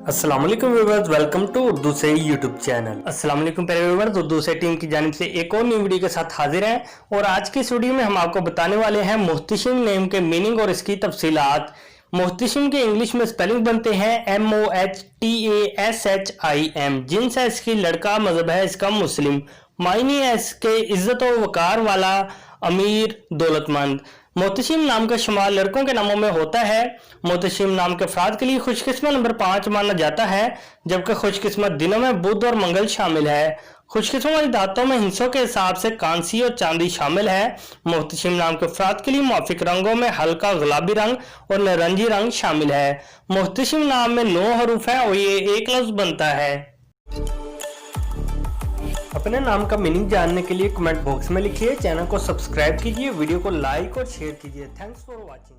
अस्सलाम वालेकुम viewers, welcome to Urdu से यूट्यूब चैनल। अस्सलाम वालेकुम प्यारे व्यूअर्स, उर्दू से टीम की जानिब से एक और न्यू वीडियो के साथ हाजिर हैं और आज की इस वीडियो में हम आपको बताने वाले हैं मुहतशिम नेम के मीनिंग और इसकी तफसीलात। मुहतशिम के इंग्लिश में स्पेलिंग बनते हैं MOHTASHIM। जिन्स है इसकी लड़का, मजहब है इसका मुस्लिम, मायने है इसके इज्जत और वकार वाला, अमीर, दौलतमंद। मोहतशिम नाम का शुमार लड़कों के नामों में होता है। मोहतशिम नाम के अफराद के लिए खुशकिस्मत नंबर 5 माना जाता है, जबकि खुशकिस्मत दिनों में बुध और मंगल शामिल है। खुशकिस्मत वाली धातों में हिस्सों के हिसाब से कांसी और चांदी शामिल है। मोहतशिम नाम के अफराद के लिए मुआफिक रंगों में हल्का गुलाबी रंग और नारंगी रंग शामिल है। मोहतशिम नाम में 9 हरूफ है और ये एक लफ्ज बनता है। अपने नाम का मीनिंग जानने के लिए कमेंट बॉक्स में लिखिए, चैनल को सब्सक्राइब कीजिए, वीडियो को लाइक और शेयर कीजिए। Thanks for watching.